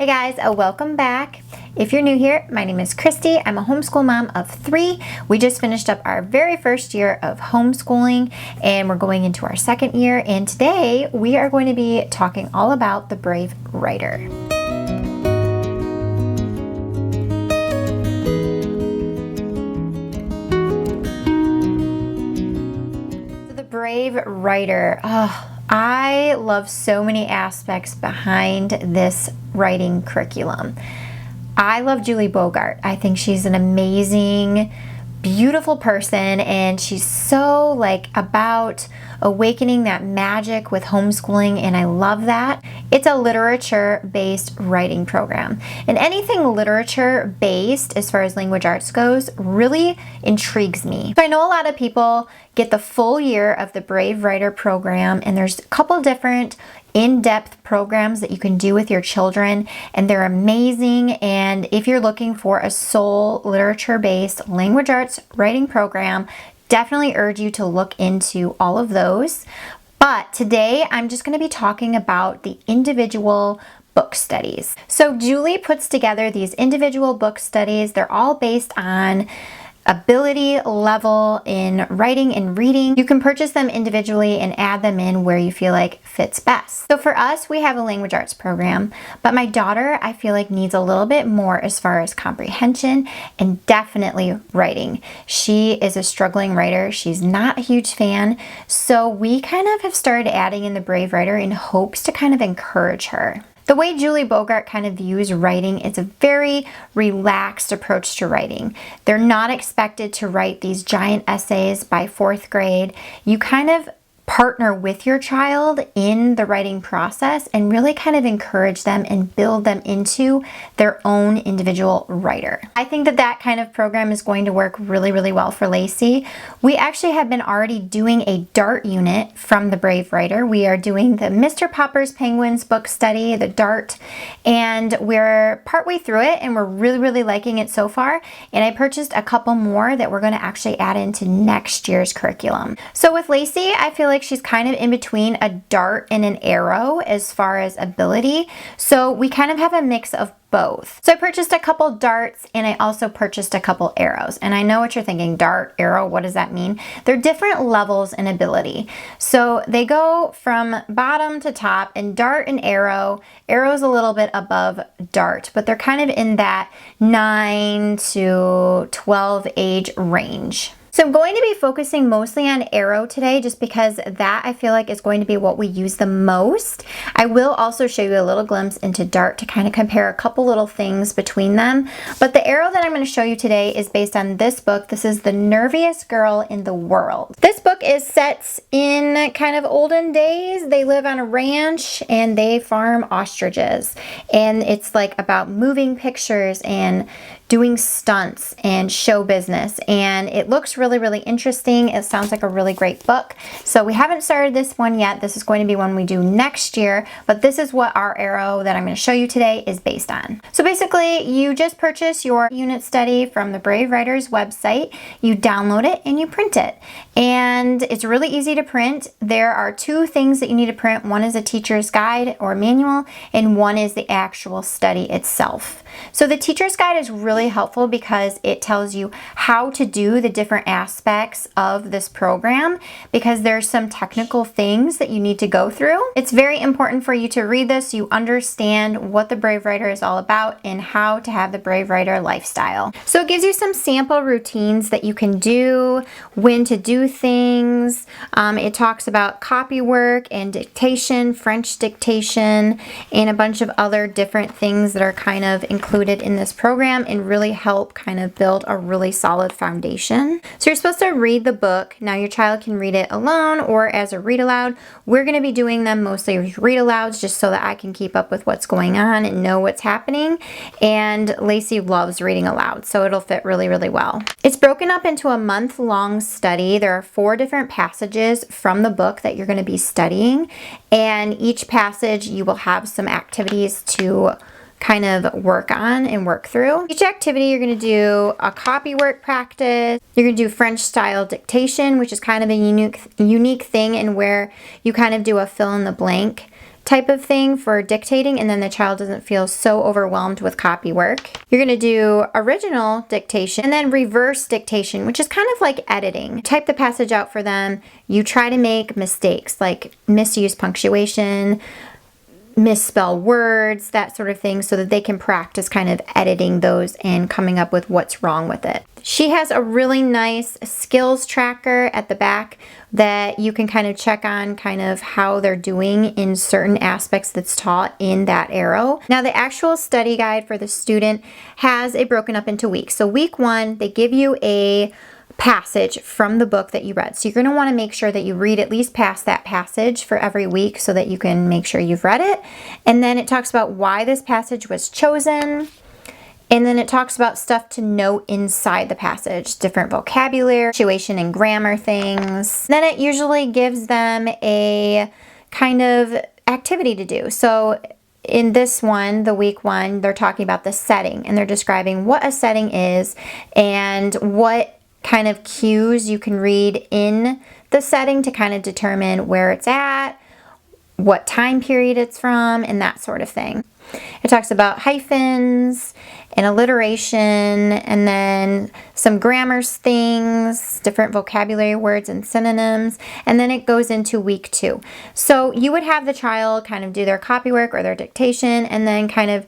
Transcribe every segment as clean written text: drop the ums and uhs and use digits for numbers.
Hey guys, welcome back. If you're new here, my name is Christy. I'm a homeschool mom of 3. We just finished up our very first year of homeschooling and we're going into our second year. And today we are going to be talking all about the Brave Writer. So the Brave Writer, I love so many aspects behind this writing curriculum. I love Julie Bogart. I think she's an amazing, beautiful person, and she's so about awakening that magic with homeschooling, and I love that. It's a literature-based writing program, and anything literature-based as far as language arts goes really intrigues me. So I know a lot of people get the full year of the Brave Writer program, and there's a couple different in-depth programs that you can do with your children, and they're amazing. And if you're looking for a sole literature-based language arts writing program, definitely urge you to look into all of those. But today I'm just going to be talking about the individual book studies. So Julie puts together these individual book studies. They're all based on ability level in writing and reading. You can purchase them individually and add them in where you feel like fits best. So for us, we have a language arts program, but my daughter, I feel like, needs a little bit more as far as comprehension and definitely writing. She is a struggling writer. She's not a huge fan. So we kind of have started adding in the Brave Writer in hopes to kind of encourage her. The way Julie Bogart kind of views writing, it's a very relaxed approach to writing. They're not expected to write these giant essays by 4th grade. You kind of partner with your child in the writing process and really kind of encourage them and build them into their own individual writer. I think that that kind of program is going to work really, really well for Lacey. We actually have been already doing a DART unit from the Brave Writer. We are doing the Mr. Popper's Penguins book study, the DART, and we're partway through it and we're really, really liking it so far. And I purchased a couple more that we're going to actually add into next year's curriculum. So with Lacey, I feel like she's kind of in between a dart and an arrow as far as ability. So we kind of have a mix of both. So I purchased a couple darts and I also purchased a couple arrows. And I know what you're thinking, dart, arrow, what does that mean? They're different levels in ability. So they go from bottom to top, and dart and arrow's a little bit above dart, but they're kind of in that 9 to 12 age range. So I'm going to be focusing mostly on arrow today just because that I feel like is going to be what we use the most. I will also show you a little glimpse into dart to kind of compare a couple little things between them. But the arrow that I'm going to show you today is based on this book. This is The Nerviest Girl in the World. This book is set in kind of olden days. They live on a ranch and they farm ostriches. And it's like about moving pictures and doing stunts and show business, and it looks really, really interesting. It sounds like a really great book. So we haven't started this one yet. This is going to be one we do next year, but this is what our arrow that I'm going to show you today is based on. So basically, you just purchase your unit study from the Brave Writers website, you download it and you print it. And it's really easy to print. There are 2 things that you need to print. One is a teacher's guide or manual, and one is the actual study itself. So the teacher's guide is really helpful because it tells you how to do the different aspects of this program, because there's some technical things that you need to go through. It's very important for you to read this so you understand what the Brave Writer is all about and how to have the Brave Writer lifestyle. So it gives you some sample routines that you can do, when to do things. It talks about copy work and dictation, French dictation, and a bunch of other different things that are kind of included in this program and really help kind of build a really solid foundation. So you're supposed to read the book. Now your child can read it alone or as a read aloud. We're going to be doing them mostly as read alouds just so that I can keep up with what's going on and know what's happening. And Lacey loves reading aloud, so it'll fit really, really well. It's broken up into a month-long study. There are 4 different passages from the book that you're going to be studying, and each passage you will have some activities to kind of work on and work through. Each activity you're going to do a copy work practice. You're going to do French style dictation, which is kind of a unique thing, and where you kind of do a fill in the blank type of thing for dictating, and then the child doesn't feel so overwhelmed with copy work. You're going to do original dictation and then reverse dictation, which is kind of like editing. Type the passage out for them. You try to make mistakes like misuse punctuation, misspell words, that sort of thing, so that they can practice kind of editing those and coming up with what's wrong with it. She has a really nice skills tracker at the back that you can kind of check on kind of how they're doing in certain aspects that's taught in that arrow. Now the actual study guide for the student has it broken up into weeks. So week 1, they give you a passage from the book that you read. So you're going to want to make sure that you read at least past that passage for every week so that you can make sure you've read it. And then it talks about why this passage was chosen. And then it talks about stuff to note inside the passage, different vocabulary, punctuation and grammar things. Then it usually gives them a kind of activity to do. So in this one, the week 1, they're talking about the setting, and they're describing what a setting is and what kind of cues you can read in the setting to kind of determine where it's at, what time period it's from, and that sort of thing. It talks about hyphens and alliteration, and then some grammar things, different vocabulary words and synonyms, and then it goes into week 2. So you would have the child kind of do their copy work or their dictation, and then kind of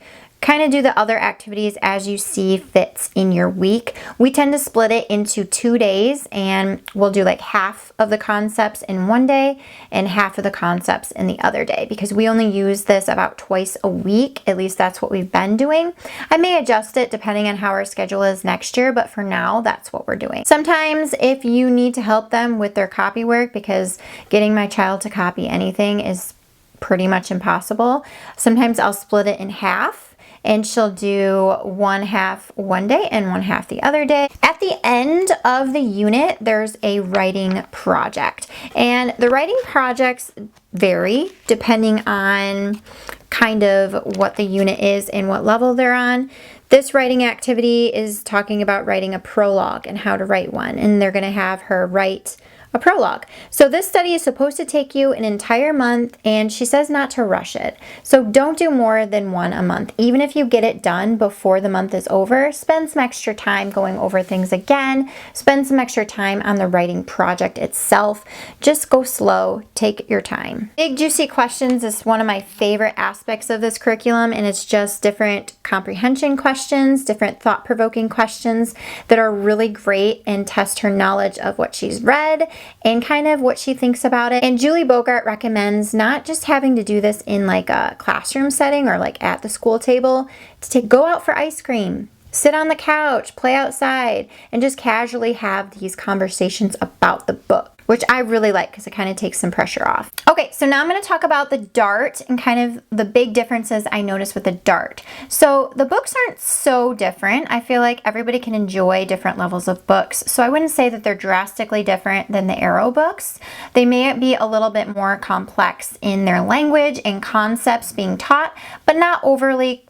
do the other activities as you see fits in your week. We tend to split it into 2 days, and we'll do like half of the concepts in one day and half of the concepts in the other day, because we only use this about twice a week. At least that's what we've been doing. I may adjust it depending on how our schedule is next year, but for now, that's what we're doing. Sometimes if you need to help them with their copy work, because getting my child to copy anything is pretty much impossible, sometimes I'll split it in half. And she'll do one half one day and one half the other day. At the end of the unit, there's a writing project. And the writing projects vary depending on kind of what the unit is and what level they're on. This writing activity is talking about writing a prologue and how to write one. And they're going to have her write a prologue. So this study is supposed to take you an entire month, and she says not to rush it. So don't do more than one a month. Even if you get it done before the month is over, spend some extra time going over things again. Spend some extra time on the writing project itself. Just go slow, take your time. Big Juicy Questions is one of my favorite aspects of this curriculum, and it's just different comprehension questions, different thought-provoking questions that are really great and test her knowledge of what she's read and kind of what she thinks about it. And Julie Bogart recommends not just having to do this in like a classroom setting or like at the school table, to go out for ice cream, sit on the couch, play outside, and just casually have these conversations about the book, which I really like because it kind of takes some pressure off. Okay, so now I'm going to talk about the DART and kind of the big differences I noticed with the DART. So the books aren't so different. I feel like everybody can enjoy different levels of books. So I wouldn't say that they're drastically different than the Arrow books. They may be a little bit more complex in their language and concepts being taught, but not overly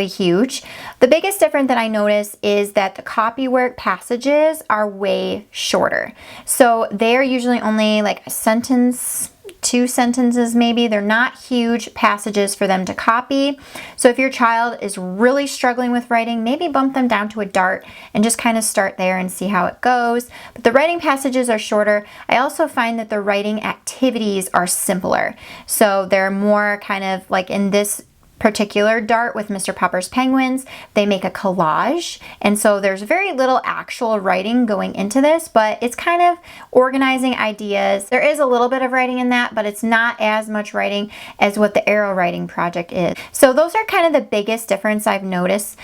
huge. The biggest difference that I notice is that the copywork passages are way shorter. So they're usually only like a sentence, 2 sentences maybe. They're not huge passages for them to copy. So if your child is really struggling with writing, maybe bump them down to a DART and just kind of start there and see how it goes. But the writing passages are shorter. I also find that the writing activities are simpler. So they're more kind of like in this particular DART with Mr. Popper's Penguins, they make a collage, and so there's very little actual writing going into this, but it's kind of organizing ideas. There is a little bit of writing in that, but it's not as much writing as what the Arrow writing project is. So those are kind of the biggest difference I've noticed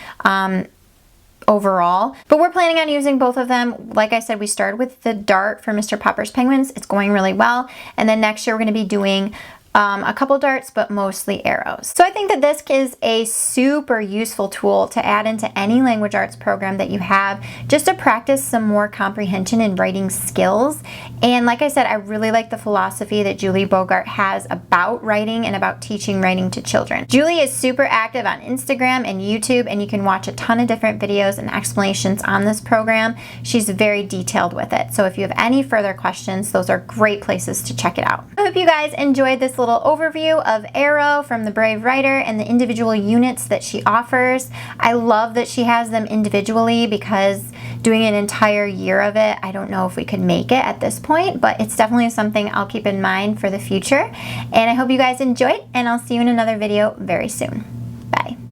overall, but we're planning on using both of them. Like I said, we started with the DART for Mr. Popper's Penguins. It's going really well, and then next year we're going to be doing a couple darts, but mostly arrows. So I think that this is a super useful tool to add into any language arts program that you have, just to practice some more comprehension and writing skills. And like I said, I really like the philosophy that Julie Bogart has about writing and about teaching writing to children. Julie is super active on Instagram and YouTube, and you can watch a ton of different videos and explanations on this program. She's very detailed with it. So if you have any further questions, those are great places to check it out. I hope you guys enjoyed this little little overview of Arrow from the Brave Writer and the individual units that she offers. I love that she has them individually because doing an entire year of it, I don't know if we could make it at this point, but it's definitely something I'll keep in mind for the future. And I hope you guys enjoyed, and I'll see you in another video very soon.